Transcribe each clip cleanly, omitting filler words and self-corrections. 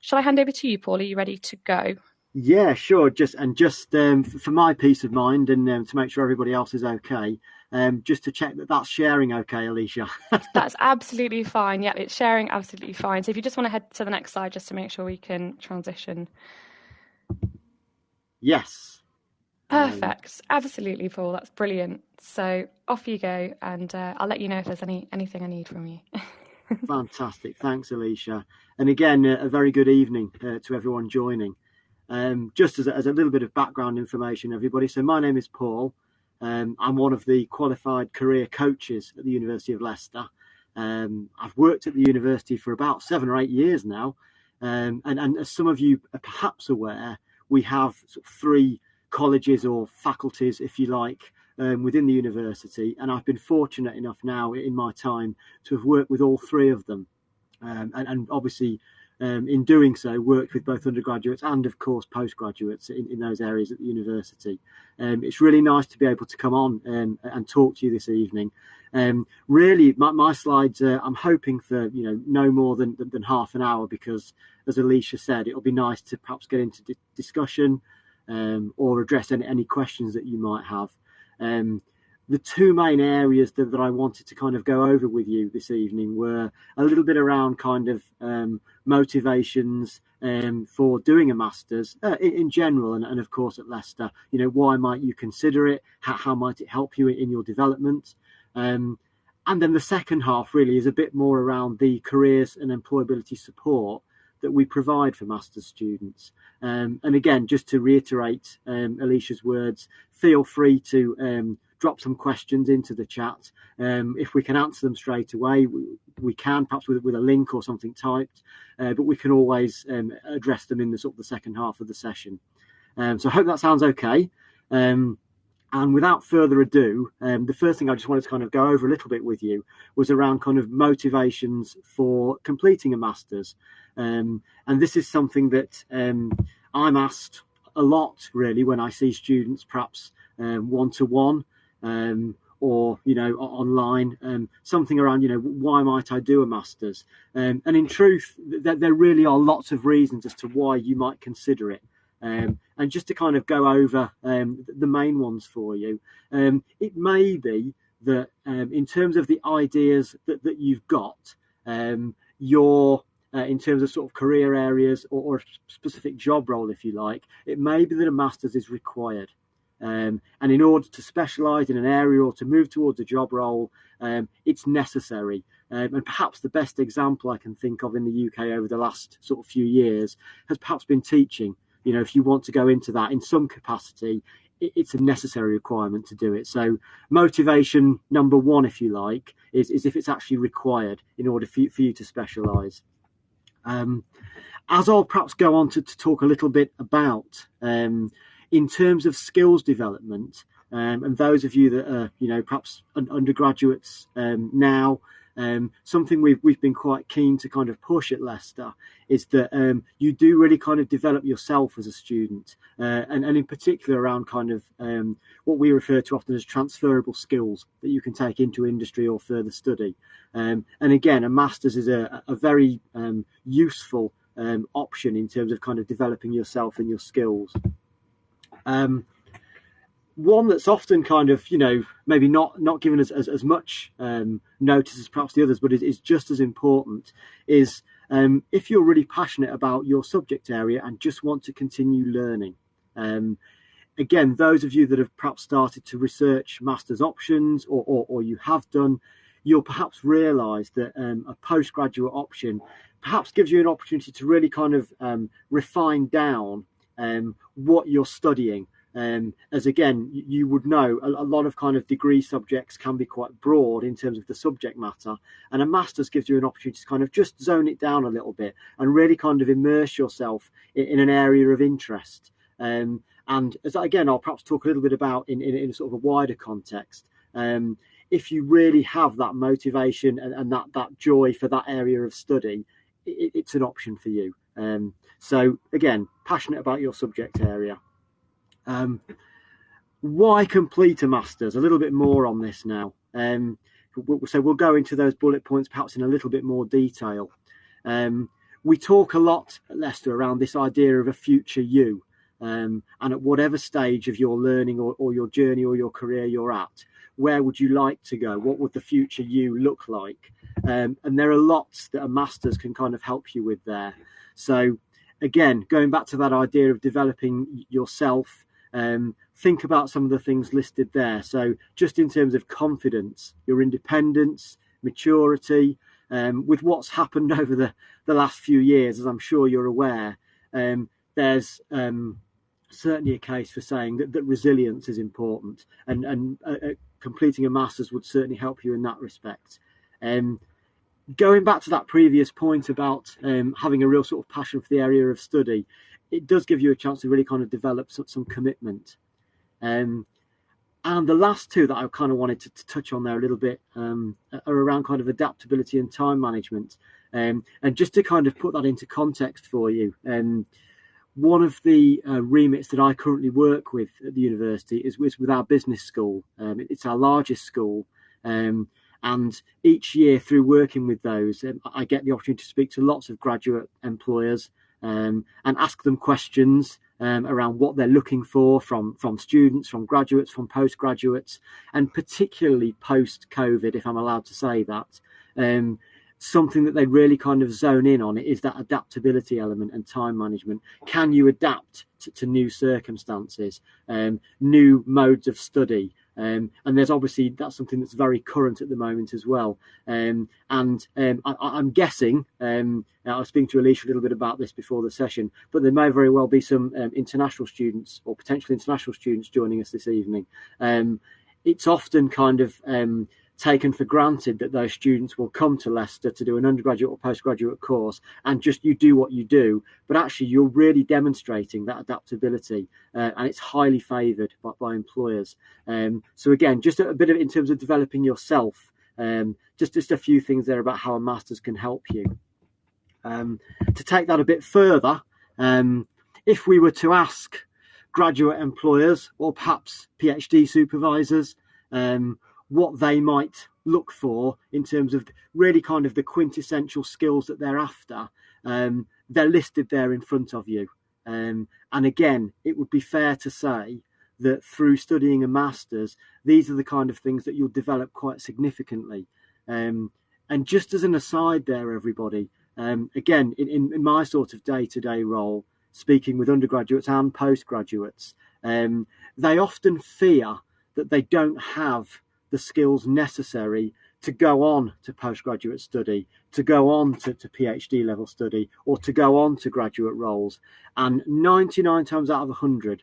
shall I hand over to you, Paul? Are you ready to go? Yeah, sure. Just for my peace of mind and to make sure everybody else is okay, just to check that that's sharing okay, Alicia. That's absolutely fine. Yeah, it's sharing absolutely fine. So if you just want to head to the next slide just to make sure we can transition. Yes. Perfect. Absolutely, Paul. That's brilliant. So off you go, and I'll let you know if there's anything I need from you. Fantastic. Thanks, Alicia. And again, a very good evening to everyone joining. Just as a little bit of background information, everybody. So my name is Paul. I'm one of the qualified career coaches at the University of Leicester. I've worked at the university for about 7 or 8 years now. And as some of you are perhaps aware, we have sort of 3 colleges or faculties, if you like, within the university. And I've been fortunate enough now in my time to have worked with all 3 of them. And obviously, in doing so, worked with both undergraduates and, of course, postgraduates in those areas at the university. It's really nice to be able to come on and talk to you this evening. Really, my slides, I'm hoping for no more than half an hour, because, as Alicia said, it'll be nice to perhaps get into discussion or address any questions that you might have. The 2 main areas that I wanted to kind of go over with you this evening were a little bit around kind of motivations for doing a master's in general, and of course at Leicester. Why might you consider it? How might it help you in your development? And then the second half really is a bit more around the careers and employability support that we provide for master's students. And again, just to reiterate Alicia's words, feel free to drop some questions into the chat. If we can answer them straight away, we can, perhaps with a link or something typed, but we can always address them in the sort of the second half of the session. So I hope that sounds okay. And without further ado, the first thing I just wanted to kind of go over a little bit with you was around kind of motivations for completing a master's. And this is something that I'm asked a lot, really, when I see students perhaps one-to-one or online, something around why might I do a master's, and in truth there really are lots of reasons as to why you might consider it, and just to kind of go over the main ones for you, it may be that in terms of the ideas that you've got, your in terms of sort of career areas or a specific job role, if you like, it may be that a master's is required. And in order to specialise in an area or to move towards a job role, it's necessary. And perhaps the best example I can think of in the UK over the last sort of few years has perhaps been teaching. If you want to go into that in some capacity, it's a necessary requirement to do it. So motivation number 1, if you like, is if it's actually required in order for you to specialise. As I'll perhaps go on to talk a little bit about in terms of skills development, and those of you that are, perhaps undergraduates now, something we've been quite keen to kind of push at Leicester is that you do really kind of develop yourself as a student, and in particular around kind of what we refer to often as transferable skills that you can take into industry or further study. And again, a master's is a very useful option in terms of kind of developing yourself and your skills. One that's often kind of, maybe not given as much notice as perhaps the others, but is just as important, is if you're really passionate about your subject area and just want to continue learning. Again, those of you that have perhaps started to research master's options or you have done, you'll perhaps realise that a postgraduate option perhaps gives you an opportunity to really kind of refine down what you're studying. As again, you would know, a lot of kind of degree subjects can be quite broad in terms of the subject matter, and a master's gives you an opportunity to kind of just zone it down a little bit and really kind of immerse yourself in an area of interest. And as again, I'll perhaps talk a little bit about in sort of a wider context. If you really have that motivation and that joy for that area of study, it's an option for you. So again, passionate about your subject area. Why complete a master's? A little bit more on this now. So we'll go into those bullet points perhaps in a little bit more detail. we talk a lot at Leicester around this idea of a future you. And at whatever stage of your learning or your journey or your career you're at, where would you like to go? What would the future you look like? And there are lots that a master's can kind of help you with there. So again, going back to that idea of developing yourself, think about some of the things listed there. So just in terms of confidence, your independence, maturity, with what's happened over the last few years, as I'm sure you're aware, there's certainly a case for saying that resilience is important, and completing a master's would certainly help you in that respect. Going back to that previous point about having a real sort of passion for the area of study, it does give you a chance to really kind of develop some commitment. And the last two that I kind of wanted to touch on there a little bit are around kind of adaptability and time management. And just to kind of put that into context for you, one of the remits that I currently work with at the university is with our business school. It's our largest school. And each year through working with those, I get the opportunity to speak to lots of graduate employers and ask them questions around what they're looking for from students, from graduates, from postgraduates, and particularly post-COVID, if I'm allowed to say that. Something that they really kind of zone in on is that adaptability element and time management. Can you adapt to new circumstances, new modes of study? And there's obviously, that's something that's very current at the moment as well. I'm guessing, I was speaking to Alicia a little bit about this before the session, but there may very well be some international students or potential international students joining us this evening. It's often kind of taken for granted that those students will come to Leicester to do an undergraduate or postgraduate course and just you do what you do, but actually you're really demonstrating that adaptability, and it's highly favoured by employers. So again, just a bit of in terms of developing yourself, just a few things there about how a master's can help you. To take that a bit further, if we were to ask graduate employers or perhaps PhD supervisors what they might look for in terms of really kind of the quintessential skills that they're after, they're listed there in front of you. And again, it would be fair to say that through studying a master's, these are the kind of things that you'll develop quite significantly. And just as an aside there, everybody, again, in my sort of day-to-day role, speaking with undergraduates and postgraduates, they often fear that they don't have the skills necessary to go on to postgraduate study, to go on to PhD level study, or to go on to graduate roles. And 99 times out of 100,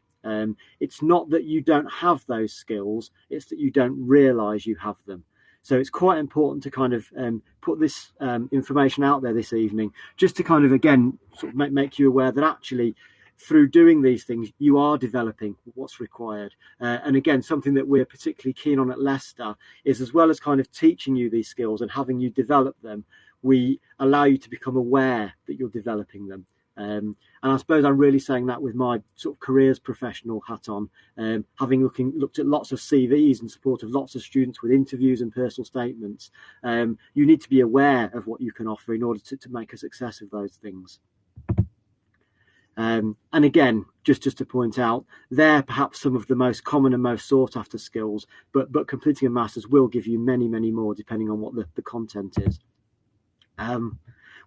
it's not that you don't have those skills, it's that you don't realise you have them. So it's quite important to kind of put this information out there this evening, just to kind of, again, sort of make you aware that actually through doing these things, you are developing what's required. And again, something that we're particularly keen on at Leicester is, as well as kind of teaching you these skills and having you develop them, we allow you to become aware that you're developing them. And I suppose I'm really saying that with my sort of careers professional hat on, having looked at lots of CVs in support of lots of students with interviews and personal statements. You need to be aware of what you can offer in order to make a success of those things. And again, just to point out, they're perhaps some of the most common and most sought after skills, but completing a master's will give you many, many more depending on what the content is.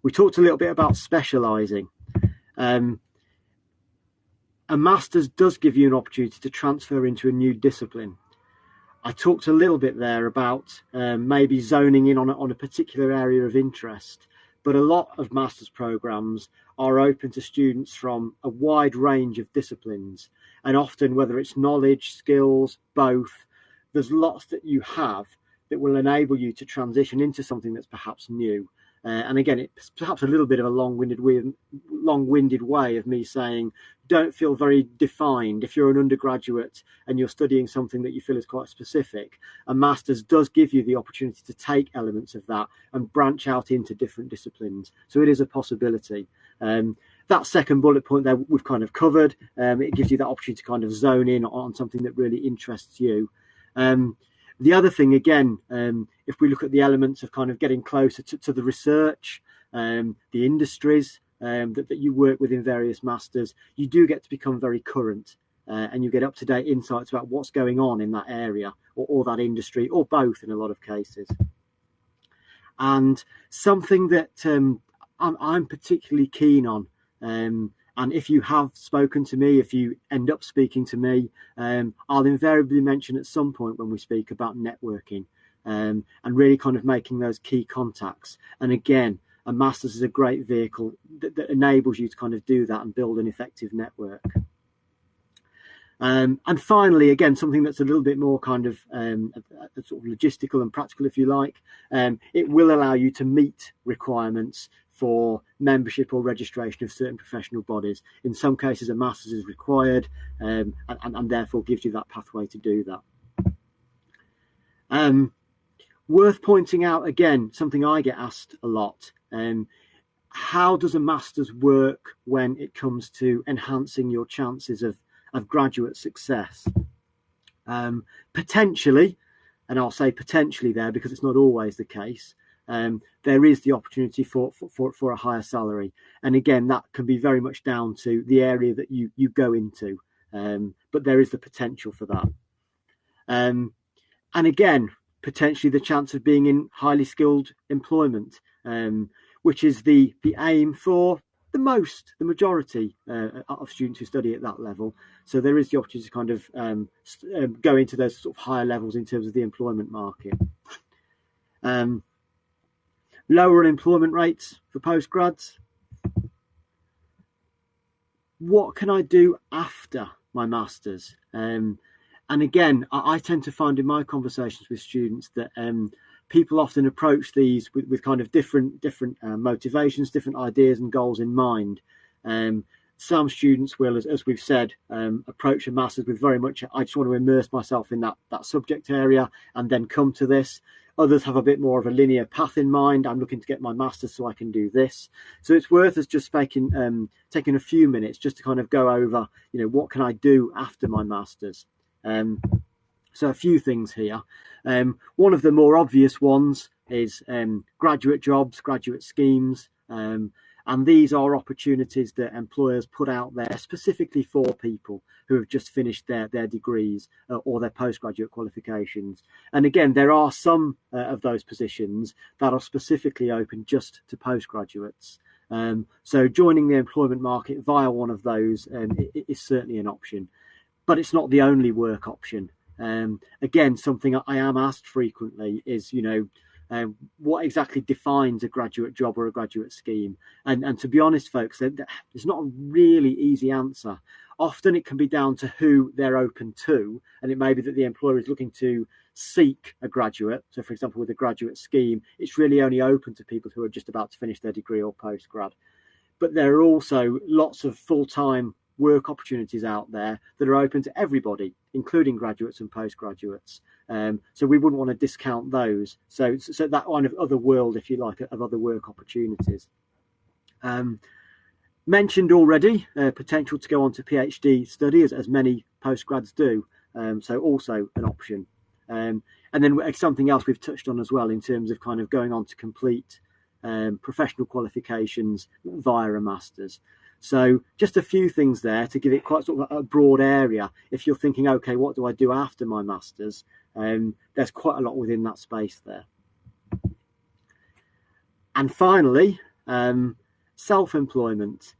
We talked a little bit about specialising. A master's does give you an opportunity to transfer into a new discipline. I talked a little bit there about maybe zoning in on a particular area of interest, but a lot of master's programmes are open to students from a wide range of disciplines, and often, whether it's knowledge, skills, both, there's lots that you have that will enable you to transition into something that's perhaps new. And again, it's perhaps a little bit of a long-winded way of me saying, don't feel very defined. If you're an undergraduate and you're studying something that you feel is quite specific, a master's does give you the opportunity to take elements of that and branch out into different disciplines. So it is a possibility. That second bullet point there we've kind of covered. It gives you that opportunity to kind of zone in on something that really interests you. The other thing, again, if we look at the elements of kind of getting closer to the research, the industries, that you work with in various masters, you do get to become very current, and you get up-to-date insights about what's going on in that area or that industry, or both in a lot of cases. And something that I'm particularly keen on, and if you have spoken to me, if you end up speaking to me, I'll invariably mention at some point when we speak about networking, and really kind of making those key contacts. And again, a master's is a great vehicle that enables you to kind of do that and build an effective network. And finally, again, something that's a little bit more kind of sort of logistical and practical, if you like, it will allow you to meet requirements for membership or registration of certain professional bodies. In some cases, a master's is required, and therefore gives you that pathway to do that. Worth pointing out, again, something I get asked a lot, how does a master's work when it comes to enhancing your chances of graduate success? Potentially, and I'll say potentially there because it's not always the case, there is the opportunity for a higher salary. And again, that can be very much down to the area that you go into, but there is the potential for that. And again, potentially the chance of being in highly skilled employment, which is the aim for the majority of students who study at that level. So there is the opportunity to kind of go into those sort of higher levels in terms of the employment market. Lower unemployment rates for postgrads. What can I do after my master's? And again, I tend to find in my conversations with students that people often approach these with kind of different motivations, different ideas and goals in mind. Some students will, as we've said, approach a master's with very much, I just want to immerse myself in that subject area and then come to this. Others have a bit more of a linear path in mind. I'm looking to get my master's so I can do this. So it's worth us just taking a few minutes just to kind of go over, what can I do after my master's? So a few things here. One of the more obvious ones is graduate jobs, graduate schemes. And these are opportunities that employers put out there specifically for people who have just finished their degrees or their postgraduate qualifications. And again, there are some of those positions that are specifically open just to postgraduates. So joining the employment market via one of those is certainly an option, but it's not the only work option. Again, something I am asked frequently is, what exactly defines a graduate job or a graduate scheme? And to be honest, folks, there's not a really easy answer. Often it can be down to who they're open to, and it may be that the employer is looking to seek a graduate. So, for example, with a graduate scheme, it's really only open to people who are just about to finish their degree or postgrad. But there are also lots of full-time work opportunities out there that are open to everybody, including graduates and postgraduates. So we wouldn't want to discount those. So that kind of other world, if you like, of other work opportunities. Mentioned already, potential to go on to PhD study, as many postgrads do. So also an option. And then something else we've touched on as well in terms of kind of going on to complete professional qualifications via a master's. So just a few things there to give it quite sort of a broad area. If you're thinking, okay, what do I do after my master's? There's quite a lot within that space there. And finally, self-employment.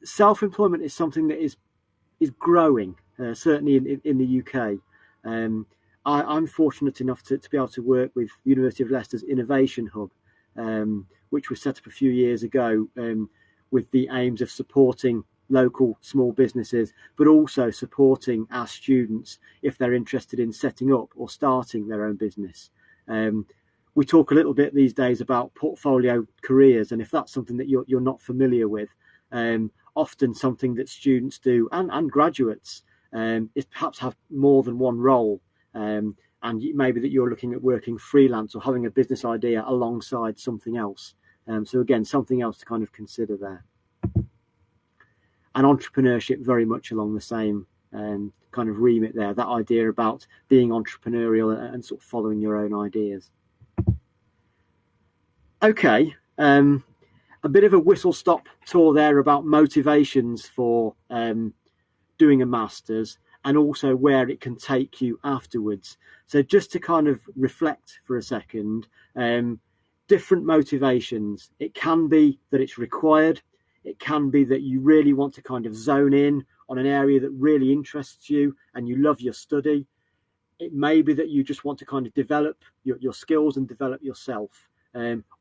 Self-employment is something that is growing, certainly in the UK. I'm fortunate enough to be able to work with University of Leicester's Innovation Hub, which was set up a few years ago, with the aims of supporting local small businesses, but also supporting our students if they're interested in setting up or starting their own business. We talk a little bit these days about portfolio careers, and if that's something that you're not familiar with, often something that students do and graduates is perhaps have more than one role, and maybe that you're looking at working freelance or having a business idea alongside something else. So again, something else to kind of consider there. And entrepreneurship very much along the same kind of remit there, that idea about being entrepreneurial and sort of following your own ideas. Okay, a a bit of a whistle-stop tour there about motivations for doing a master's, and also where it can take you afterwards. So just to kind of reflect for a second, different motivations. It can be that it's required. It can be that you really want to kind of zone in on an area that really interests you and you love your study. It may be that you just want to kind of develop your skills and develop yourself.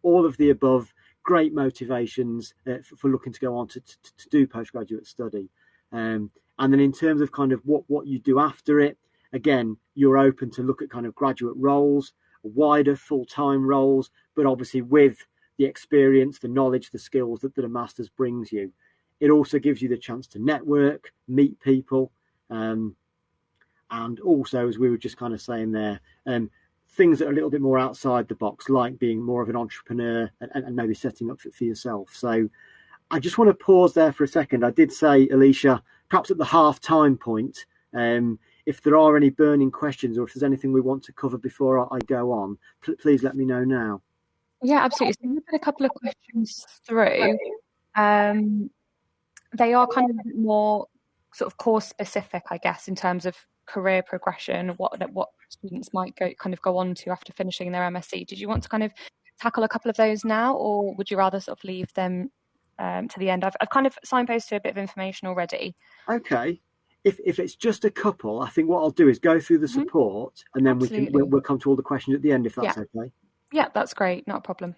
All of the above, great motivations for looking to go on to do postgraduate study. And then in terms of kind of what you do after it, again, you're open to look at kind of graduate roles, wider full-time roles, but obviously with the experience, the knowledge, the skills that a master's brings you. It also gives you the chance to network, meet people, and also, as we were just kind of saying there, things that are a little bit more outside the box, like being more of an entrepreneur and maybe setting up for yourself. So I just want to pause there for a second. I did say, Alicia, perhaps at the half-time point, if there are any burning questions or if there's anything we want to cover before I go on, please let me know now. Yeah, absolutely. So we've had a couple of questions through. They are kind of more sort of course specific, I guess, in terms of career progression, what students might go on to after finishing their MSc. Did you want to kind of tackle a couple of those now, or would you rather sort of leave them to the end? I've kind of signposted a bit of information already. Okay. If it's just a couple, I think what I'll do is go through the support, and then we'll come to all the questions at the end, if that's okay. Yeah, that's great. Not a problem.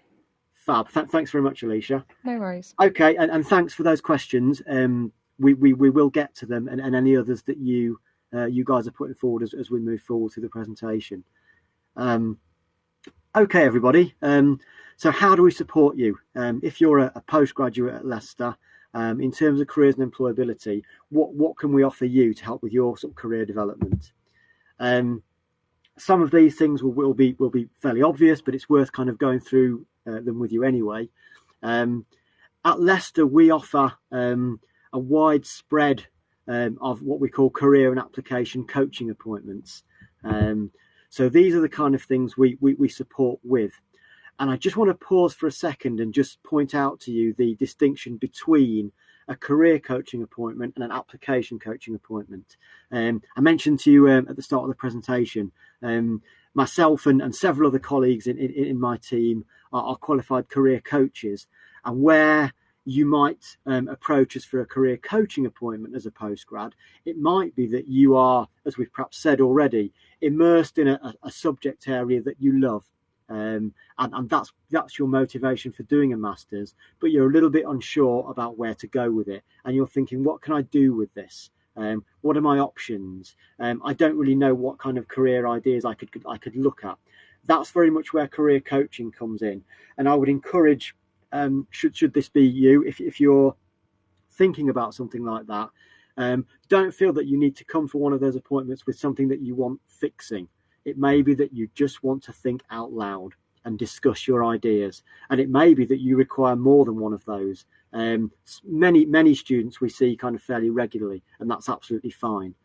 Fab. Thanks very much, Alicia. No worries. Okay, and thanks for those questions. We will get to them and any others that you guys are putting forward as we move forward through the presentation. Okay, everybody. So how do we support you? If you're a postgraduate at Leicester, in terms of careers and employability, what can we offer you to help with your sort of career development? Some of these things will be fairly obvious, but it's worth kind of going through them with you anyway. At Leicester, we offer a wide spread of what we call career and application coaching appointments. So these are the kind of things we support with. And I just want to pause for a second and just point out to you the distinction between a career coaching appointment and an application coaching appointment. I mentioned to you at the start of the presentation, myself and several other colleagues in my team are qualified career coaches. And where you might approach us for a career coaching appointment as a postgrad, it might be that you are, as we've perhaps said already, immersed in a subject area that you love. And that's your motivation for doing a master's, but you're a little bit unsure about where to go with it, and you're thinking, what can I do with this? What are my options? I don't really know what kind of career ideas I could look at. That's very much where career coaching comes in, and I would encourage, should this be you, if you're thinking about something like that, don't feel that you need to come for one of those appointments with something that you want fixing. It may be that you just want to think out loud and discuss your ideas. And it may be that you require more than one of those. Many students we see kind of fairly regularly, and that's absolutely fine.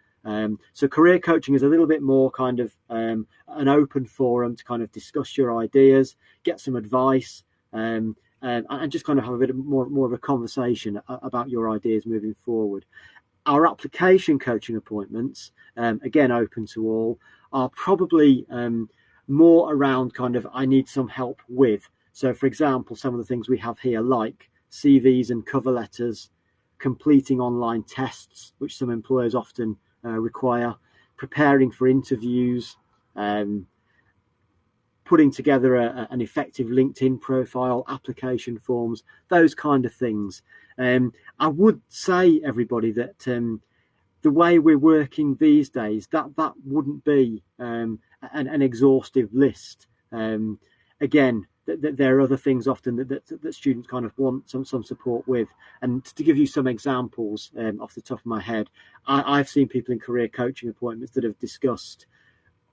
So career coaching is a little bit more kind of an open forum to kind of discuss your ideas, get some advice, and just kind of have a bit more of a conversation about your ideas moving forward. Our application coaching appointments, again, open to all, are probably more around kind of, I need some help with. So, for example, some of the things we have here, like CVs and cover letters, completing online tests, which some employers often require, preparing for interviews, putting together an effective LinkedIn profile, application forms, those kind of things. I would say, everybody, that the way we're working these days, that wouldn't be an exhaustive list. Again, there are other things often that students kind of want some support with. And to give you some examples off the top of my head, I've seen people in career coaching appointments that have discussed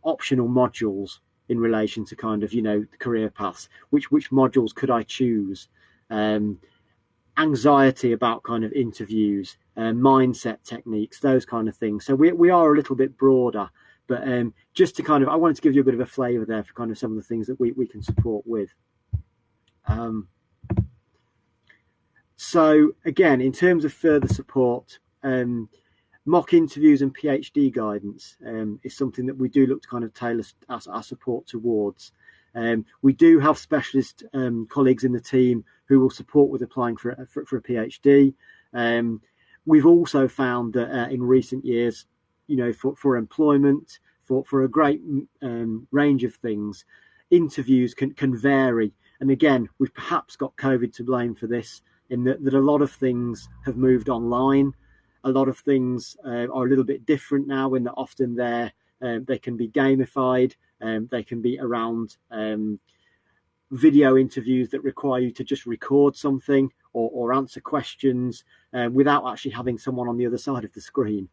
optional modules in relation to kind of, the career paths. Which modules could I choose? Anxiety about kind of interviews, mindset techniques, those kind of things. So we are a little bit broader, but just to kind of, I wanted to give you a bit of a flavour there for kind of some of the things that we can support with. So again, in terms of further support, mock interviews and PhD guidance is something that we do look to kind of tailor our support towards. We do have specialist colleagues in the team who will support with applying for a PhD. We've also found that in recent years, for employment, for a great range of things, interviews can vary. And again, we've perhaps got COVID to blame for this, in that a lot of things have moved online. A lot of things are a little bit different now, in that often they can be gamified. They can be around video interviews that require you to just record something or answer questions without actually having someone on the other side of the screen.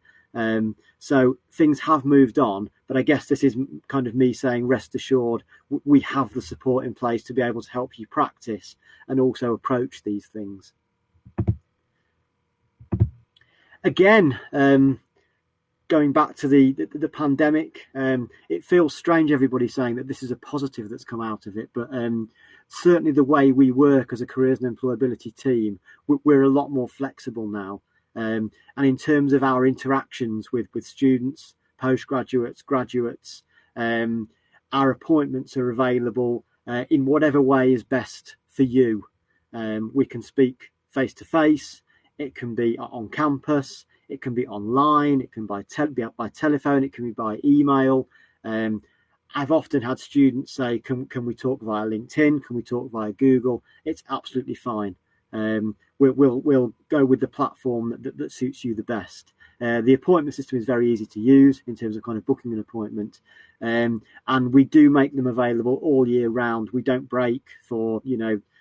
So things have moved on, but I guess this is kind of me saying, rest assured, we have the support in place to be able to help you practice and also approach these things. Again, going back to the pandemic, it feels strange everybody saying that this is a positive that's come out of it, but certainly the way we work as a careers and employability team, we're a lot more flexible now. And in terms of our interactions with students, postgraduates, graduates, our appointments are available in whatever way is best for you. We can speak face to face. It can be on campus. It can be online. It can be by telephone. It can be by email. I've often had students say, "Can we talk via LinkedIn? Can we talk via Google?" It's absolutely fine. We'll go with the platform that suits you the best. The appointment system is very easy to use in terms of kind of booking an appointment, and we do make them available all year round. We don't break for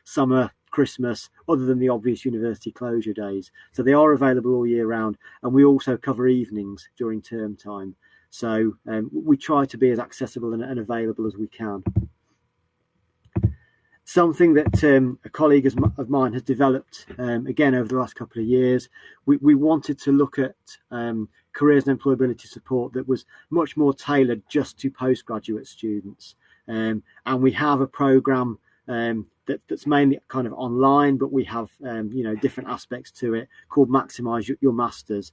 summer, Christmas, other than the obvious university closure days. So they are available all year round, and we also cover evenings during term time. So we try to be as accessible and available as we can. Something that a colleague of mine has developed, again, over the last couple of years, we wanted to look at careers and employability support that was much more tailored just to postgraduate students. And we have a programme that's mainly kind of online, but we have different aspects to it called Maximise Your Masters.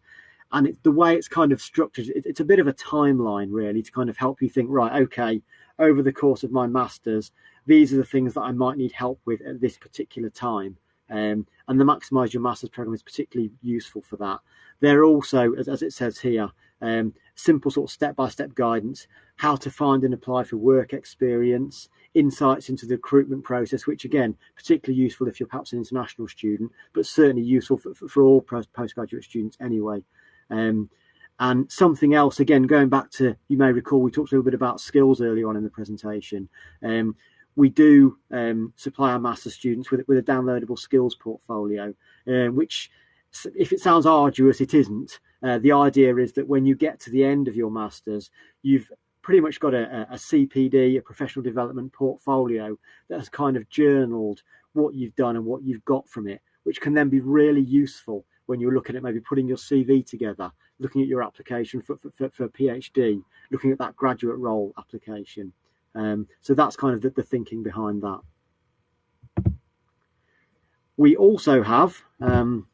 And the way it's kind of structured, it's a bit of a timeline really to kind of help you think, right, okay, over the course of my masters, these are the things that I might need help with at this particular time. And the Maximise Your Masters program is particularly useful for that. There are also, as it says here, simple sort of step-by-step guidance, how to find and apply for work experience, insights into the recruitment process, which again, particularly useful if you're perhaps an international student, but certainly useful for all postgraduate students anyway. And something else, again, going back to, you may recall, we talked a little bit about skills earlier on in the presentation. We do supply our master's students with a downloadable skills portfolio, which, if it sounds arduous, it isn't. The idea is that when you get to the end of your master's, you've pretty much got a CPD, a professional development portfolio that has kind of journaled what you've done and what you've got from it, which can then be really useful when you're looking at maybe putting your CV together, looking at your application for PhD, looking at that graduate role application. So that's kind of the thinking behind that. We also have,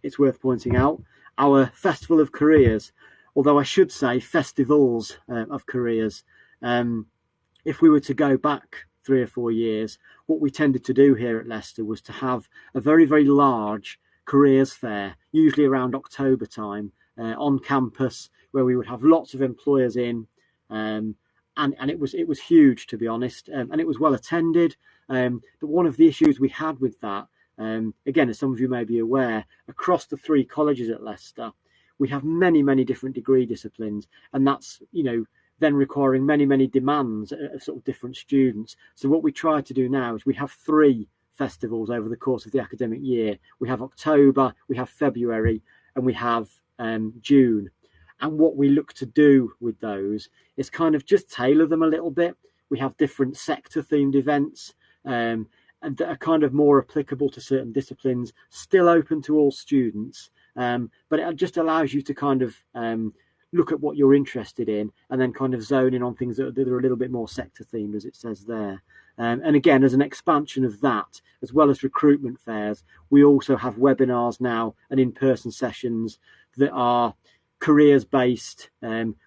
it's worth pointing out, our Festival of Careers, although I should say festivals of careers. If we were to go back 3 or 4 years, what we tended to do here at Leicester was to have a very, very large careers fair, usually around October time, on campus, where we would have lots of employers in, and it was huge, to be honest, and it was well attended. But one of the issues we had with that, again, as some of you may be aware, across the 3 colleges at Leicester, we have many, many different degree disciplines, and that's, then requiring many, many demands of sort of different students. So what we try to do now is we have 3 festivals over the course of the academic year. We have October, we have February, and we have June. And what we look to do with those is kind of just tailor them a little bit. We have different sector themed events and that are kind of more applicable to certain disciplines, still open to all students, but it just allows you to kind of look at what you're interested in and then kind of zone in on things that are a little bit more sector themed, as it says there. And again, as an expansion of that, as well as recruitment fairs, we also have webinars now and in-person sessions that are careers-based,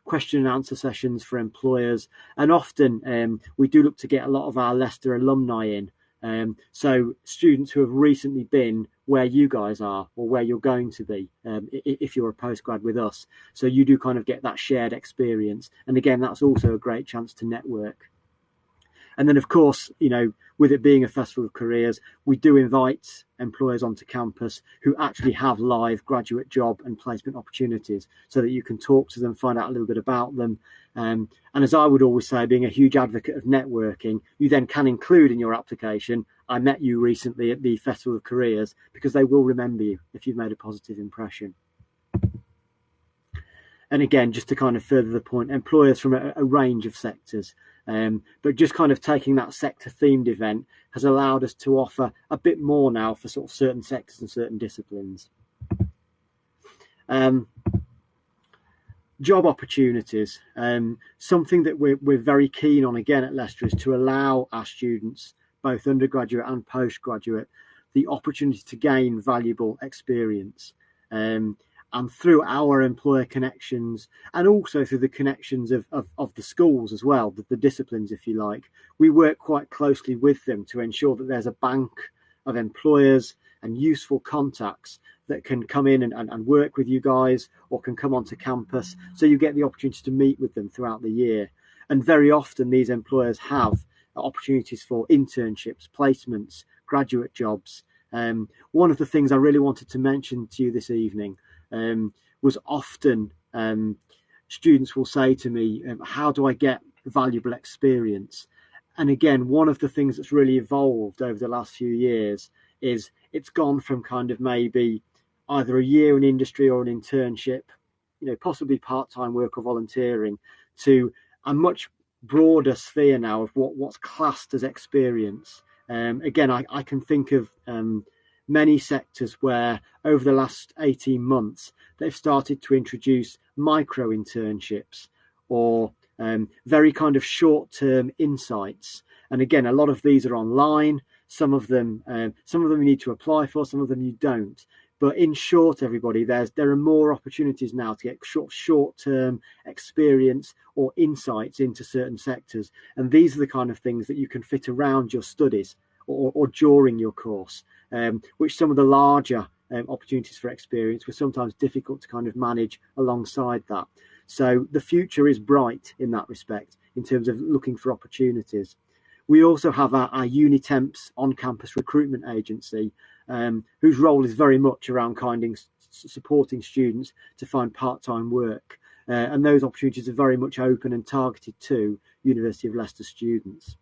question and answer sessions for employers. And often we do look to get a lot of our Leicester alumni in. So students who have recently been where you guys are or where you're going to be if you're a postgrad with us. So you do kind of get that shared experience. And again, that's also a great chance to network. And then, of course, you know, with it being a festival of careers, we do invite employers onto campus who actually have live graduate job and placement opportunities so that you can talk to them, find out a little bit about them. And as I would always say, being a huge advocate of networking, you then can include in your application, I met you recently at the Festival of Careers, because they will remember you if you've made a positive impression. And again, just to kind of further the point, employers from a range of sectors. But just kind of taking that sector themed event has allowed us to offer a bit more now for sort of certain sectors and certain disciplines. Job opportunities. Something that we're very keen on again at Leicester is to allow our students, both undergraduate and postgraduate, the opportunity to gain valuable experience. And through our employer connections, and also through the connections of the schools as well, the disciplines, if you like, we work quite closely with them to ensure that there's a bank of employers and useful contacts that can come in and work with you guys, or can come onto campus, so you get the opportunity to meet with them throughout the year. And very often these employers have opportunities for internships, placements, graduate jobs. One of the things I really wanted to mention to you this evening was often students will say to me, how do I get valuable experience? And again, one of the things that's really evolved over the last few years is it's gone from kind of maybe either a year in industry or an internship, you know, possibly part-time work or volunteering, to a much broader sphere now of what's classed as experience. Again, I can think of many sectors where over the last 18 months they've started to introduce micro internships or very kind of short-term insights. And again, a lot of these are online. Some of them you need to apply for, some of them you don't. But in short, everybody, there are more opportunities now to get short-term experience or insights into certain sectors. And these are the kind of things that you can fit around your studies or during your course, which some of the larger opportunities for experience were sometimes difficult to kind of manage alongside that. So the future is bright in that respect in terms of looking for opportunities. We also have our Unitemps on-campus recruitment agency, whose role is very much around supporting students to find part-time work. And those opportunities are very much open and targeted to University of Leicester students.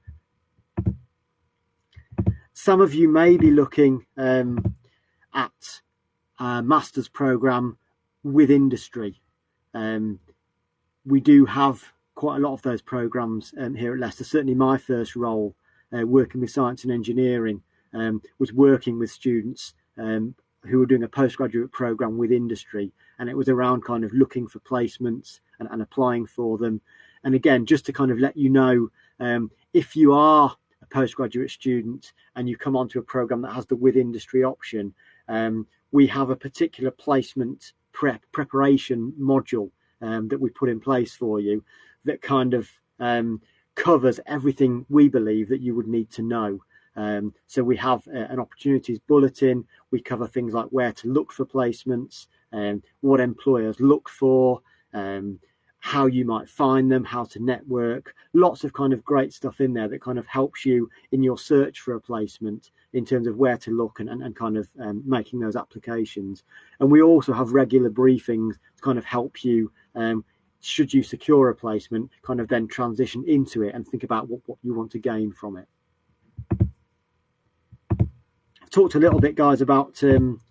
Some of you may be looking at a master's programme with industry. We do have quite a lot of those programmes here at Leicester. Certainly my first role working with science and engineering was working with students who were doing a postgraduate programme with industry, and it was around kind of looking for placements and applying for them. And again, just to kind of let you know, if you are a postgraduate student and you come onto a programme that has the with industry option, we have a particular placement preparation module that we put in place for you that kind of covers everything we believe that you would need to know. So we have an opportunities bulletin. We cover things like where to look for placements, what employers look for, how you might find them, how to network. Lots of kind of great stuff in there that kind of helps you in your search for a placement in terms of where to look and kind of making those applications. And we also have regular briefings to kind of help you, should you secure a placement, kind of then transition into it and think about what you want to gain from it. I've talked a little bit, guys, about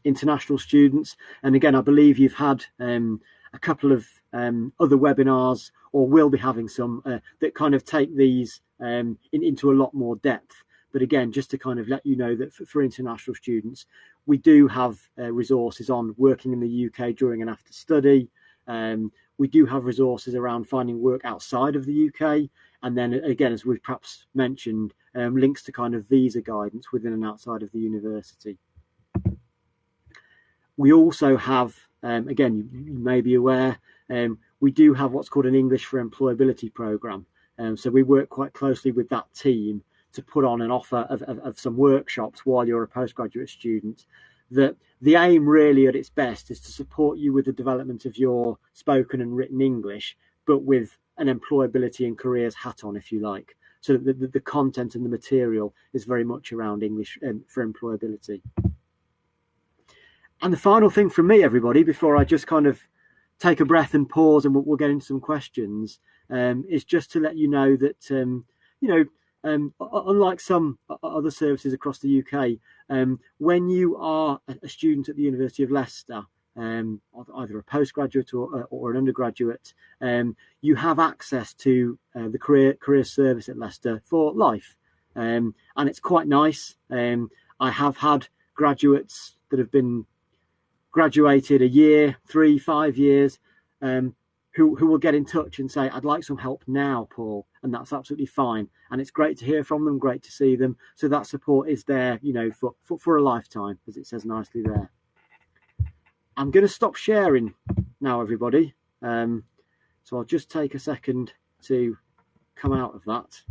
international students. And again, I believe you've had a couple of other webinars, or will be having some, that kind of take these into a lot more depth. But again, just to kind of let you know that for international students, we do have resources on working in the UK during and after study. We do have resources around finding work outside of the UK. And then again, as we've perhaps mentioned, links to kind of visa guidance within and outside of the university. We also have, again, you may be aware, we do have what's called an English for Employability programme. So we work quite closely with that team to put on an offer of some workshops while you're a postgraduate student. That the aim really at its best is to support you with the development of your spoken and written English, but with an employability and careers hat on, if you like. So the content and the material is very much around English for employability. And the final thing from me, everybody, before I just kind of take a breath and pause and we'll get into some questions, is just to let you know that, unlike some other services across the UK, when you are a student at the University of Leicester, either a postgraduate or an undergraduate, you have access to the career service at Leicester for life. And it's quite nice. I have had graduates that have been graduated a year, 3, 5 years, who will get in touch and say, I'd like some help now, Paul. And that's absolutely fine. And it's great to hear from them, great to see them. So that support is there, for a lifetime, as it says nicely there. I'm going to stop sharing now, everybody. So I'll just take a second to come out of that.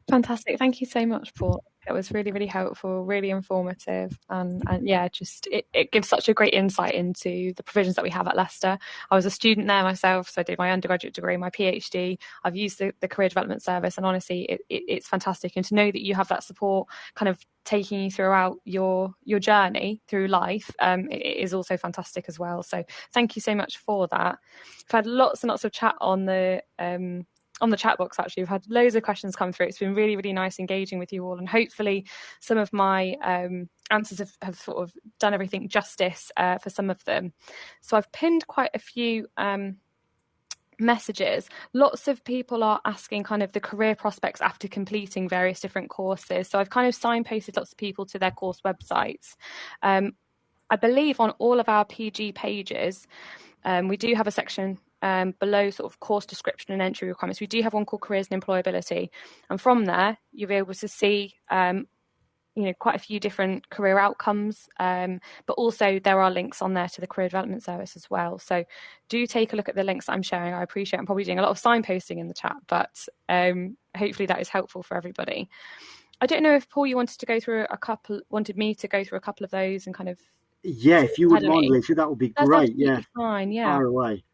Fantastic. Thank you so much, Paul. It was really, really helpful, really informative, and yeah, just it gives such a great insight into the provisions that we have at Leicester. I was a student there myself, so I did my undergraduate degree, my PhD. I've used the Career Development Service, and honestly, it's fantastic. And to know that you have that support kind of taking you throughout your journey through life, it is also fantastic as well. So thank you so much for that. I've had lots and lots of chat on the chat box. Actually, we've had loads of questions come through. It's been really, really nice engaging with you all, and hopefully some of my answers have sort of done everything justice for some of them. So I've pinned quite a few messages. Lots of people are asking kind of the career prospects after completing various different courses. So I've kind of signposted lots of people to their course websites. I believe on all of our PG pages, we do have a section below sort of course description and entry requirements. We do have one called Careers and Employability, and from there you'll be able to see quite a few different career outcomes, but also there are links on there to the Career Development Service as well. So do take a look at the links that I'm sharing. I appreciate I'm probably doing a lot of signposting in the chat, but hopefully that is helpful for everybody. I don't know if Paul, you wanted me to go through a couple of those and kind of if you wouldn't mind, Alicia, that would be great. Yeah, fine. Yeah, fire away.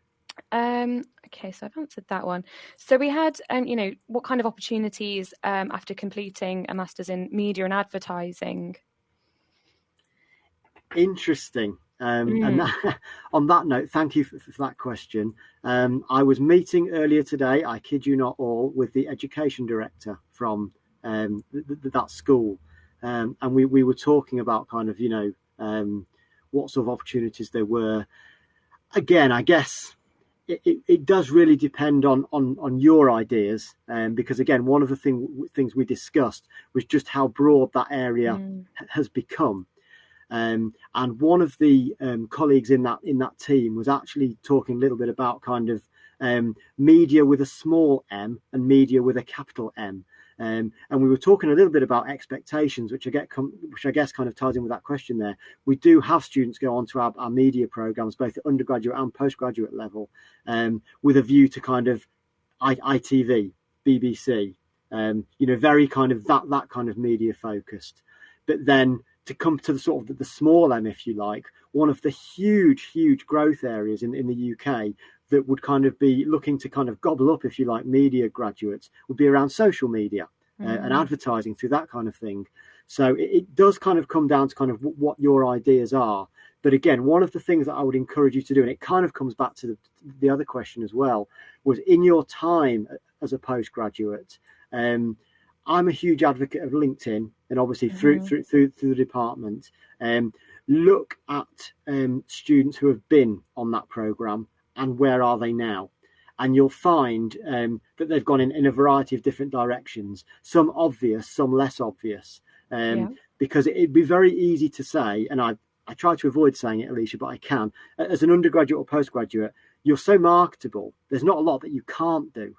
Okay, so I've answered that one. So we had, what kind of opportunities after completing a master's in media and advertising? Interesting. And on that note, thank you for that question. I was meeting earlier today, I kid you not all, with the education director from that school. And we were talking about kind of, what sort of opportunities there were. Again, I guess it does really depend on your ideas, because again, one of the things we discussed was just how broad that area has become, and one of the colleagues in that team was actually talking a little bit about kind of media with a small m and media with a capital M. And we were talking a little bit about expectations, which I guess kind of ties in with that question there. We do have students go on to our media programs, both at undergraduate and postgraduate level, with a view to kind of ITV, BBC, very kind of that kind of media focused. But then to come to the sort of the small M, if you like, one of the huge growth areas in the UK that would kind of be looking to kind of gobble up, if you like, media graduates would be around social media and advertising through that kind of thing. So it does kind of come down to kind of what your ideas are. But again, one of the things that I would encourage you to do, and it kind of comes back to the other question as well, was in your time as a postgraduate, I'm a huge advocate of LinkedIn, and obviously through the department, look at students who have been on that programme and where are they now. And you'll find that they've gone in a variety of different directions, some obvious, some less obvious, because it'd be very easy to say, and I try to avoid saying it, Alicia, but I can, as an undergraduate or postgraduate, you're so marketable, there's not a lot that you can't do.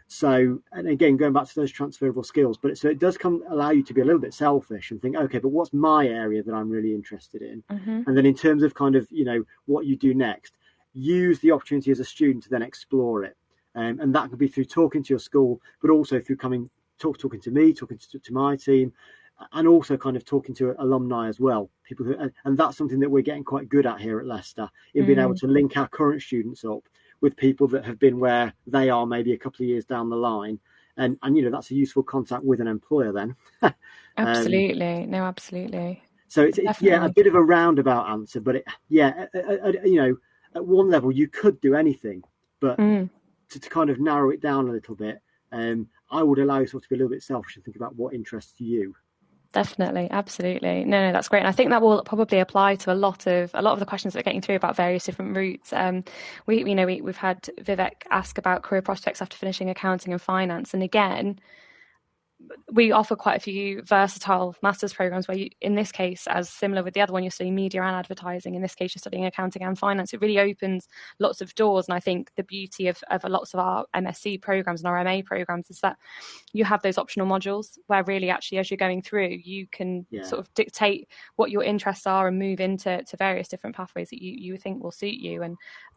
So, and again, going back to those transferable skills, but so it does allow you to be a little bit selfish and think, okay, but what's my area that I'm really interested in? And then in terms of kind of, what you do next, use the opportunity as a student to then explore it. And that could be through talking to your school, but also through talking to me, talking to my team, and also kind of talking to alumni as well. People who, and that's something that we're getting quite good at here at Leicester, in being able to link our current students up with people that have been where they are maybe a couple of years down the line. And that's a useful contact with an employer then. Absolutely. No, absolutely. So it's a bit of a roundabout answer, but at one level you could do anything, but to kind of narrow it down a little bit, I would allow yourself to be a little bit selfish and think about what interests you. Definitely, absolutely. No, that's great. And I think that will probably apply to a lot of the questions that we're getting through about various different routes. We've had Vivek ask about career prospects after finishing accounting and finance, and again, we offer quite a few versatile master's programs where you, in this case, as similar with the other one, you're studying media and advertising. In this case, you're studying accounting and finance. It really opens lots of doors. And I think the beauty of lots of our MSc programs and our MA programs is that you have those optional modules where really actually as you're going through, you can sort of dictate what your interests are and move into various different pathways that you think will suit you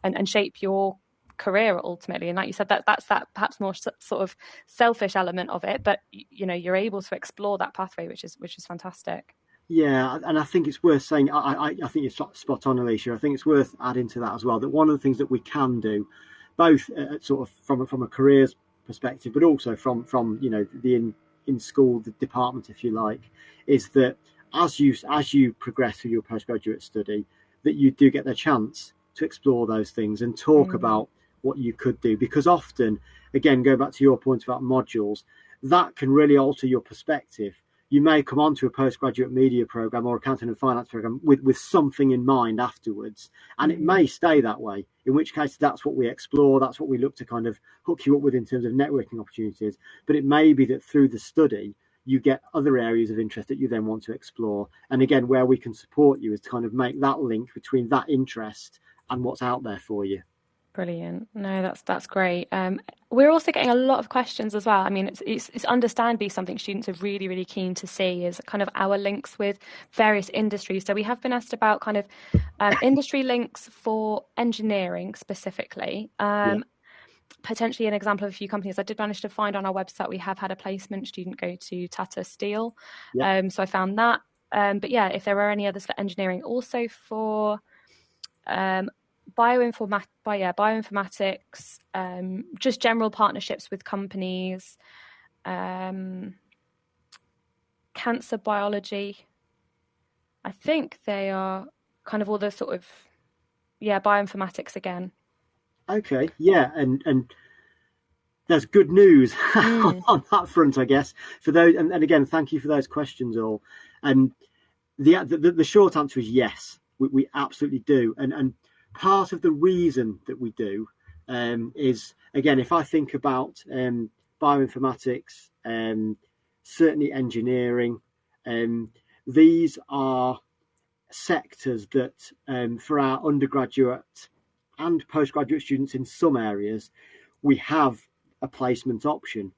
and shape your career ultimately. And like you said, that's that perhaps more sort of selfish element of it, but you're able to explore that pathway, which is fantastic. Yeah, and I think it's worth saying, I think you're spot on, Alicia. I think it's worth adding to that as well, that one of the things that we can do, both sort of from a careers perspective, but also from the in school the department, if you like, is that as you progress through your postgraduate study, that you do get the chance to explore those things and talk about what you could do, because often, again, go back to your point about modules, that can really alter your perspective. You may come onto a postgraduate media program or accounting and finance program with something in mind afterwards, and it may stay that way, in which case that's what we explore, that's what we look to kind of hook you up with in terms of networking opportunities. But it may be that through the study you get other areas of interest that you then want to explore, and again, where we can support you is to kind of make that link between that interest and what's out there for you. Brilliant. No, that's great. We're also getting a lot of questions as well. I mean, it's understandably something students are really, really keen to see is kind of our links with various industries. So we have been asked about kind of industry links for engineering specifically. Potentially an example of a few companies. I did manage to find on our website, we have had a placement student go to Tata Steel. So I found that. But yeah, if there are any others for engineering, also for bioinformatics, just general partnerships with companies, cancer biology. I think they are kind of all the sort of bioinformatics again. Okay, yeah, and there's good news on that front, I guess, for those. And again, thank you for those questions all. And the short answer is yes, we absolutely do. And part of the reason that we do is, again, if I think about bioinformatics, certainly engineering, these are sectors that for our undergraduate and postgraduate students in some areas, we have a placement option.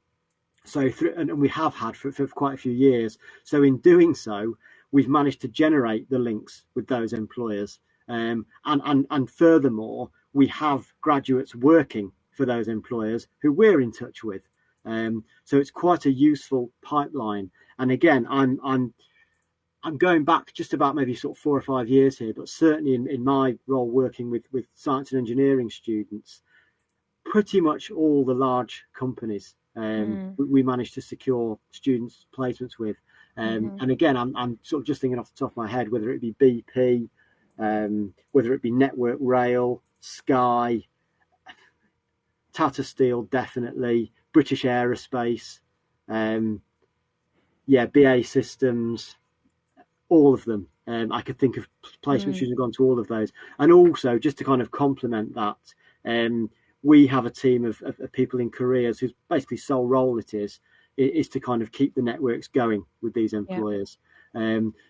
So and we have had for quite a few years. So in doing so, we've managed to generate the links with those employers. And furthermore, we have graduates working for those employers who we're in touch with. So it's quite a useful pipeline. And again, I'm going back just about maybe sort of 4 or 5 years here, but certainly in my role working with science and engineering students, pretty much all the large companies we managed to secure students placements with. And again, I'm sort of just thinking off the top of my head, whether it be BP, whether it be Network Rail, Sky, Tata Steel, definitely, British Aerospace, BA Systems, all of them. I could think of placement students who've gone to all of those. And also, just to kind of complement that, we have a team of people in careers whose basically sole role it is to kind of keep the networks going with these employers.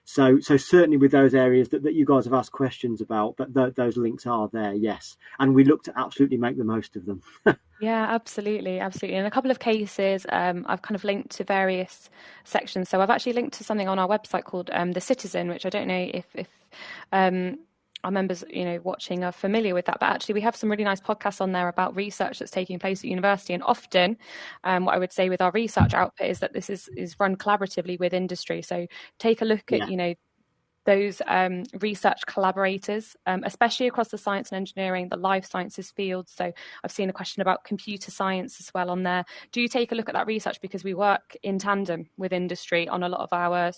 So certainly with those areas that you guys have asked questions about, but those links are there, yes. And we look to absolutely make the most of them. Yeah, absolutely, absolutely. In a couple of cases, I've kind of linked to various sections. So I've actually linked to something on our website called The Citizen, which I don't know if um, our members, watching are familiar with that. But actually, we have some really nice podcasts on there about research that's taking place at university. And often, what I would say with our research output is that this is run collaboratively with industry. So take a look at, Yeah. those research collaborators, especially across the science and engineering, the life sciences fields. So I've seen a question about computer science as well on there. Do take a look at that research, because we work in tandem with industry on a lot of our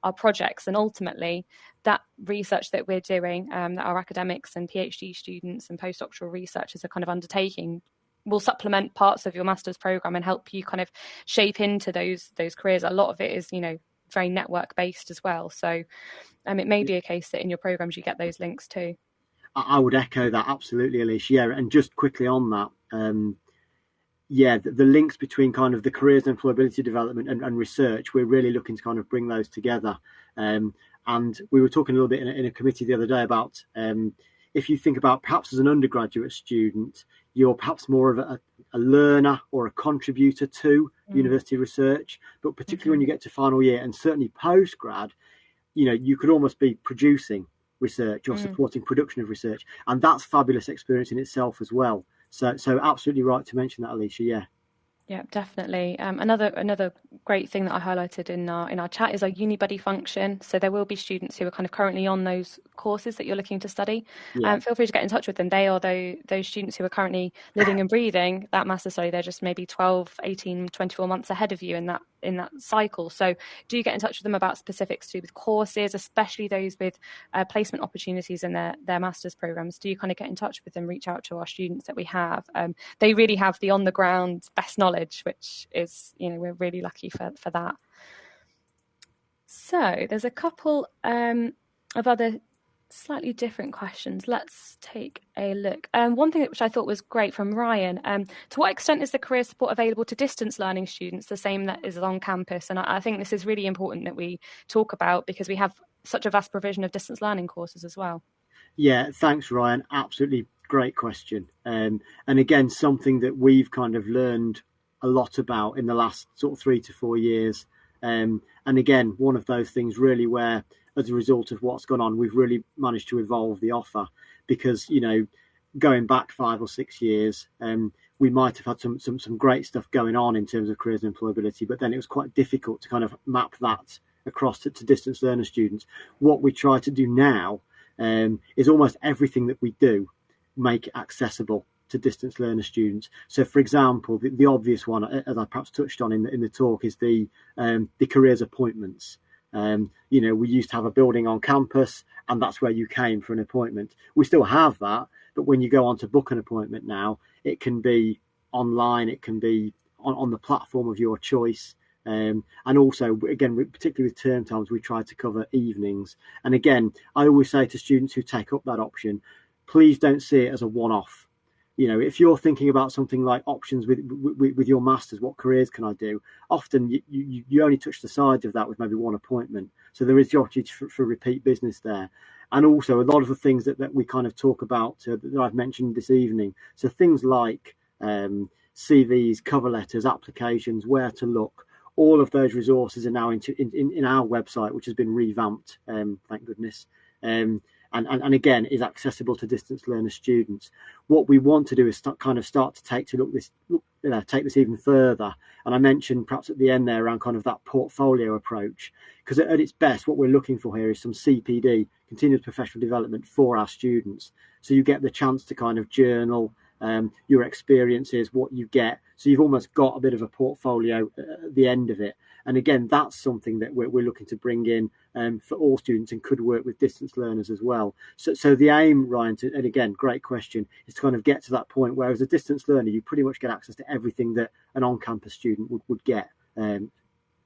our projects, and ultimately that research that we're doing, that our academics and PhD students and postdoctoral researchers are kind of undertaking, will supplement parts of your master's program and help you kind of shape into those careers. A lot of it is, very network based as well. So it may be a case that in your programs you get those links too. I would echo that absolutely, Alicia. Yeah, and just quickly on that, yeah, the links between kind of the careers and employability development and research, we're really looking to kind of bring those together. And we were talking a little bit in a committee the other day about if you think about perhaps as an undergraduate student, you're perhaps more of a learner or a contributor to university research, but particularly when you get to final year and certainly postgrad, you could almost be producing research or supporting production of research, and that's fabulous experience in itself as well. So absolutely right to mention that, Alicia. Yeah. Yeah, definitely. Another great thing that I highlighted in our chat is our uni buddy function. So there will be students who are kind of currently on those courses that you're looking to study. Yeah. Feel free to get in touch with them. They are those students who are currently living and breathing that master study. They're just maybe 12, 18, 24 months ahead of you in that cycle. So do get in touch with them about specifics to do with courses, especially those with placement opportunities in their master's programs. Do you kind of get in touch with them, reach out to our students that we have. They really have the on the ground best knowledge, which is, we're really lucky for that. So there's a couple of other slightly different questions. Let's take a look. One thing which I thought was great from Ryan, to what extent is the career support available to distance learning students the same that is on campus? And I think this is really important that we talk about, because we have such a vast provision of distance learning courses as well. Yeah, thanks, Ryan. Absolutely great question. And again, something that we've kind of learned a lot about in the last sort of 3 to 4 years. And again, one of those things really where, as a result of what's gone on, we've really managed to evolve the offer, because, going back 5 or 6 years, we might have had some great stuff going on in terms of careers and employability, but then it was quite difficult to kind of map that across to distance learner students. What we try to do now is almost everything that we do make it accessible to distance learner students. So, for example, the obvious one, as I perhaps touched on in the talk, is the careers appointments. We used to have a building on campus, and that's where you came for an appointment. We still have that, but when you go on to book an appointment now, it can be online, it can be on the platform of your choice. And also, again, particularly with term times, we try to cover evenings. And again, I always say to students who take up that option, please don't see it as a one-off. If you're thinking about something like options with your masters, what careers can I do? Often you only touch the sides of that with maybe one appointment. So there is the opportunity for repeat business there. And also a lot of the things that we kind of talk about that I've mentioned this evening. So things like CVs, cover letters, applications, where to look. All of those resources are now in our website, which has been revamped, thank goodness. And again, is accessible to distance learner students. What we want to do is start to take this even further. And I mentioned perhaps at the end there around kind of that portfolio approach, because at its best, what we're looking for here is some CPD, continuous professional development, for our students. So you get the chance to kind of journal your experiences, what you get. So you've almost got a bit of a portfolio at the end of it. And again, that's something that we're looking to bring in for all students, and could work with distance learners as well. So the aim, Ryan, and again, great question, is to kind of get to that point where as a distance learner, you pretty much get access to everything that an on-campus student would get in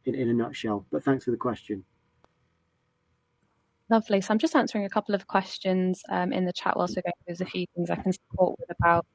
a nutshell. But thanks for the question. Lovely. So I'm just answering a couple of questions in the chat whilst we're going. There's a few things I can support with about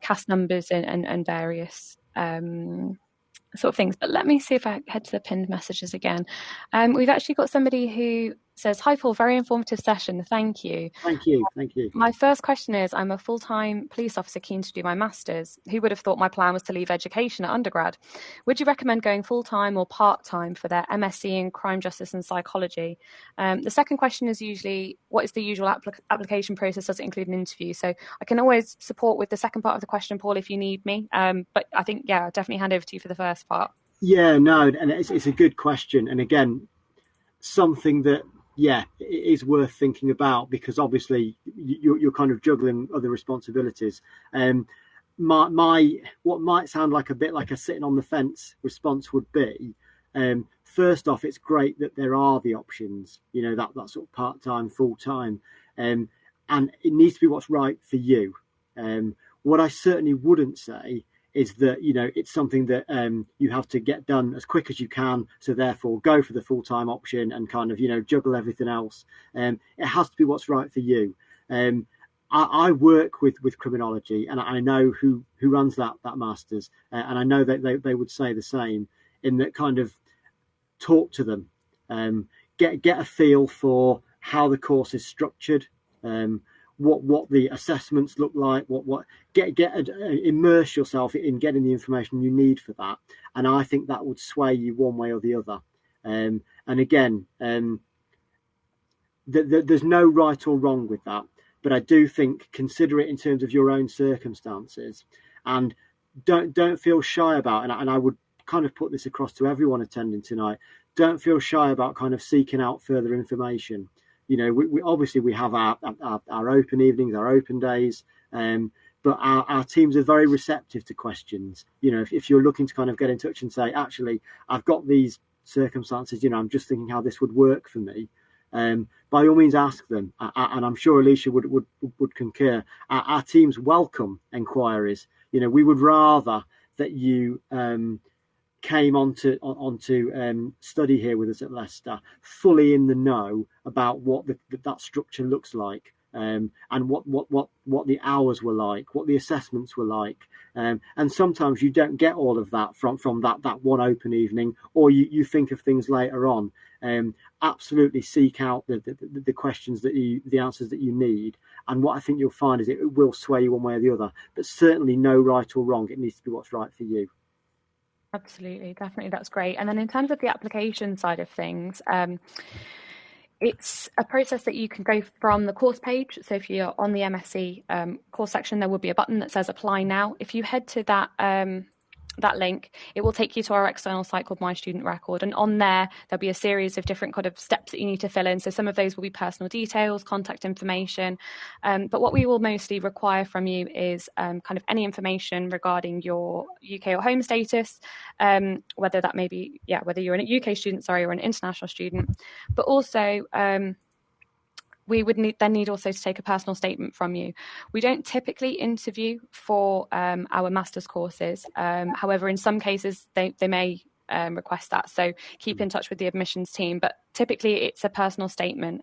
cast numbers and various sort of things. But let me see if I head to the pinned messages again. We've actually got somebody who says, "Hi Paul, very informative session. Thank you. Thank you. Thank you. My first question is, I'm a full-time police officer keen to do my master's. Who would have thought my plan was to leave education at undergrad? Would you recommend going full-time or part-time for their MSc in crime justice and psychology?" The second question is usually, what is the usual application process? Does it include an interview? So I can always support with the second part of the question, Paul, if you need me. But I think, yeah, I'll definitely hand over to you for the first part. Yeah, no, and it's a good question. And again, something that, yeah, it is worth thinking about, because obviously you're kind of juggling other responsibilities. My what might sound like a bit like a sitting on the fence response would be, first off, it's great that there are the options, that sort of part-time, full-time, and it needs to be what's right for you. What I certainly wouldn't say is that it's something that you have to get done as quick as you can, so therefore go for the full-time option and kind of juggle everything else. It has to be what's right for you. I work with criminology, and I know who runs that master's, and I know that they would say the same, in that kind of talk to them, get a feel for how the course is structured, what the assessments look like, immerse yourself in getting the information you need for that, and I think that would sway you one way or the other. And again, there's no right or wrong with that, but I do think consider it in terms of your own circumstances, and don't feel shy about. And I would kind of put this across to everyone attending tonight. Don't feel shy about kind of seeking out further information. We obviously we have our open evenings, our open days, but our teams are very receptive to questions. If you're looking to kind of get in touch and say, actually, I've got these circumstances, I'm just thinking how this would work for me. By all means, ask them, and I'm sure Alicia would concur. Our teams welcome inquiries. We would rather that you came onto study here with us at Leicester fully in the know about what that structure looks like, and what the hours were like, what the assessments were like, and sometimes you don't get all of that from that one open evening, or you think of things later on. Absolutely seek out the questions the answers that you need, and what I think you'll find is it will sway you one way or the other, but certainly no right or wrong. It needs to be what's right for you. Absolutely, definitely, that's great. And then in terms of the application side of things, it's a process that you can go from the course page. So if you're on the MSc course section, there will be a button that says apply now. If you head to that link, it will take you to our external site called My Student Record, and on there there'll be a series of different kind of steps that you need to fill in. So some of those will be personal details, contact information, but what we will mostly require from you is kind of any information regarding your UK or home status, whether that may be whether you're a UK student, or an international student, but also we would need also to take a personal statement from you. We don't typically interview for our master's courses. However, in some cases, they may request that. So keep in touch with the admissions team. But typically, it's a personal statement.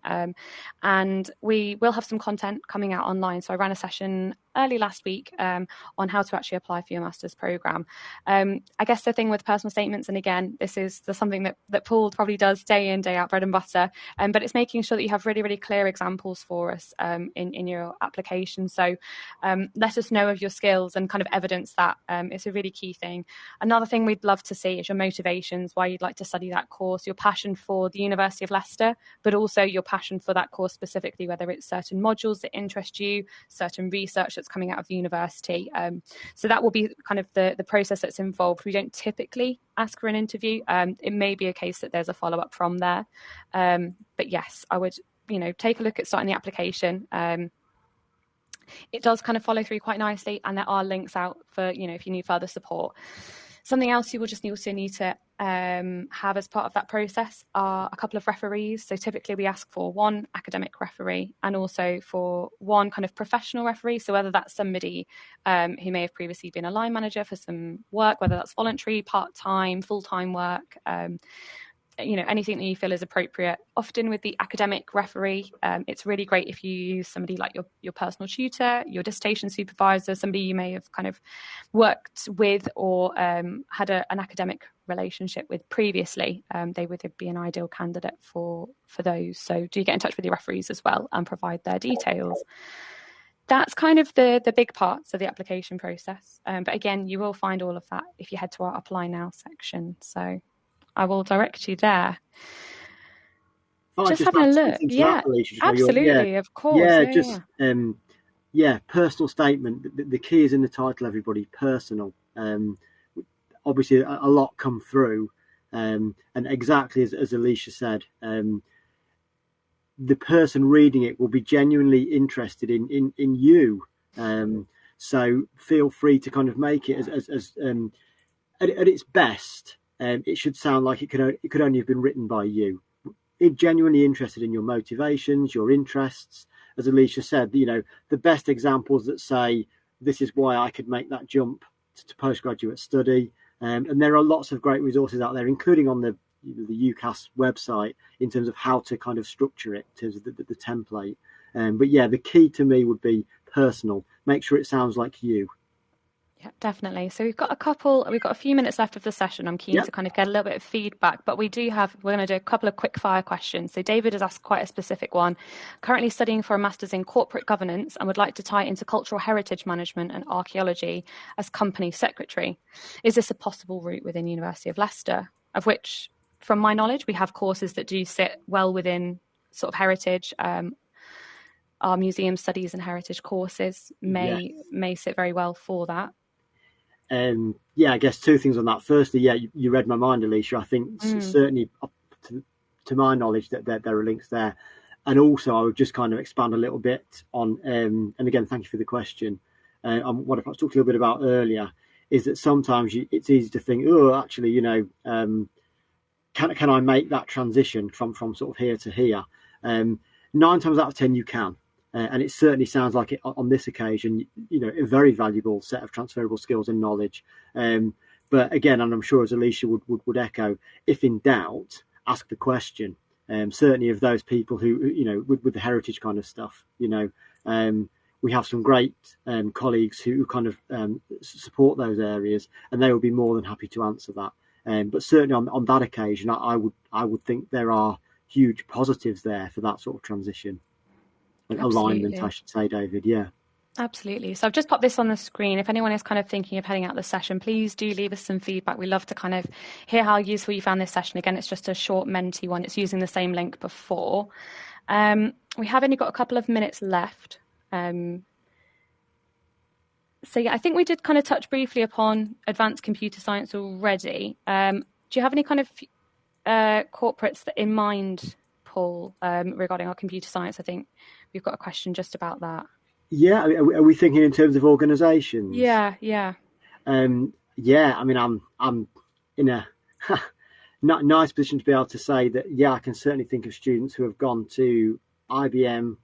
And we will have some content coming out online. So I ran a session early last week on how to actually apply for your master's programme. I guess the thing with personal statements, and again, this is something that Paul probably does day in, day out, bread and butter, but it's making sure that you have really, really clear examples for us in your application. So let us know of your skills and kind of evidence that. It's a really key thing. Another thing we'd love to see is your motivations, why you'd like to study that course, your passion for the University of Leicester, but also your passion for that course specifically, whether it's certain modules that interest you, certain research that's coming out of the university. So that will be kind of the process that's involved. We don't typically ask for an interview. It may be a case that there's a follow-up from there. But yes, I would, take a look at starting the application. It does kind of follow through quite nicely, and there are links out for, if you need further support. Something else you will just also need to have as part of that process are a couple of referees. So typically we ask for one academic referee and also for one kind of professional referee. So whether that's somebody who may have previously been a line manager for some work, whether that's voluntary, part-time, full-time work, anything that you feel is appropriate. Often with the academic referee, it's really great if you use somebody like your personal tutor, your dissertation supervisor, somebody you may have kind of worked with or had an academic relationship with previously, they would be an ideal candidate for those. So do get in touch with your referees as well and provide their details. That's kind of the big parts of the application process. But again, you will find all of that if you head to our Apply Now section. So I will direct you there. Just having a look. Yeah, absolutely, of course. Personal statement. The key is in the title, everybody, personal. Obviously, a lot come through. And exactly as Alicia said, the person reading it will be genuinely interested in you. So feel free to kind of make it as at its best. It should sound like it could only have been written by you. Genuinely interested in your motivations, your interests. As Alicia said, the best examples that say, this is why I could make that jump to postgraduate study. And there are lots of great resources out there, including on the UCAS website, in terms of how to kind of structure it, in terms of the template. But yeah, the key to me would be personal. Make sure it sounds like you. Yeah, definitely. So we've got a few minutes left of the session. I'm keen to kind of get a little bit of feedback, but we're going to do a couple of quick fire questions. So David has asked quite a specific one. Currently studying for a master's in corporate governance and would like to tie into cultural heritage management and archaeology as company secretary. Is this a possible route within University of Leicester? Of which, from my knowledge, we have courses that do sit well within sort of heritage. Our museum studies and heritage courses may sit very well for that. I guess two things on that. Firstly, you read my mind, Alicia. I think certainly up to my knowledge that there are links there. And also I would just kind of expand a little bit on, and again, thank you for the question, on what I talked a little bit about earlier, is that sometimes it's easy to think, actually, can I make that transition from sort of here to here? 9 times out of 10 you can. And it certainly sounds like it on this occasion, a very valuable set of transferable skills and knowledge. But again, and I'm sure as Alicia would echo, if in doubt, ask the question. Certainly of those people who, with the heritage kind of stuff, we have some great colleagues who kind of support those areas, and they will be more than happy to answer that. But certainly on that occasion, I would think there are huge positives there for that sort of transition. Alignment, I should say, David. Yeah. Absolutely. So I've just popped this on the screen. If anyone is kind of thinking of heading out the session, please do leave us some feedback. We love to kind of hear how useful you found this session. Again, it's just a short Menti one. It's using the same link before. We have only got a couple of minutes left. So I think we did kind of touch briefly upon advanced computer science already. Do you have any kind of corporates in mind, Paul, regarding our computer science? I think we've got a question just about that. Yeah, are we thinking in terms of organisations? Yeah. I mean, I'm in a nice position to be able to say that. Yeah, I can certainly think of students who have gone to IBM,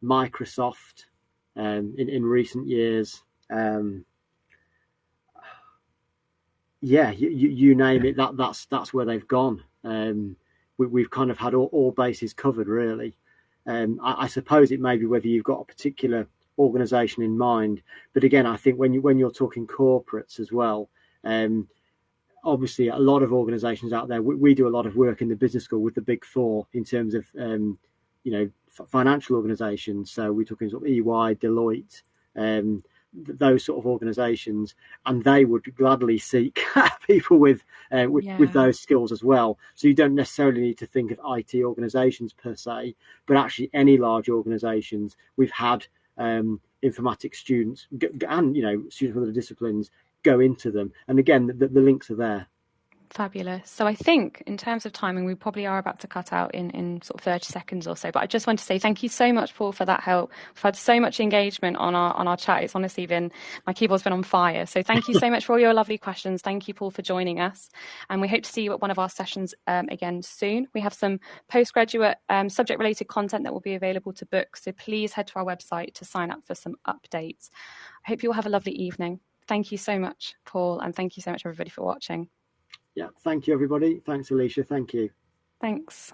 Microsoft, in recent years. You name it. That's where they've gone. We've kind of had all bases covered, really. I suppose it may be whether you've got a particular organisation in mind, but again, I think when you're talking corporates as well, obviously a lot of organisations out there. We do a lot of work in the business school with the Big Four in terms of financial organisations. So we're talking sort of EY, Deloitte, those sort of organisations, and they would gladly seek people with those skills as well. So you don't necessarily need to think of IT organisations per se, but actually any large organisations. We've had informatics students and students from other disciplines go into them, and again the links are there. Fabulous. So I think in terms of timing, we probably are about to cut out in sort of 30 seconds or so. But I just want to say thank you so much, Paul, for that help. We've had so much engagement on our chat. It's honestly been, my keyboard's been on fire. So thank you so much for all your lovely questions. Thank you, Paul, for joining us. And we hope to see you at one of our sessions again soon. We have some postgraduate subject-related content that will be available to book. So please head to our website to sign up for some updates. I hope you all have a lovely evening. Thank you so much, Paul, and thank you so much, everybody, for watching. Yeah, thank you, everybody. Thanks, Alicia. Thank you. Thanks.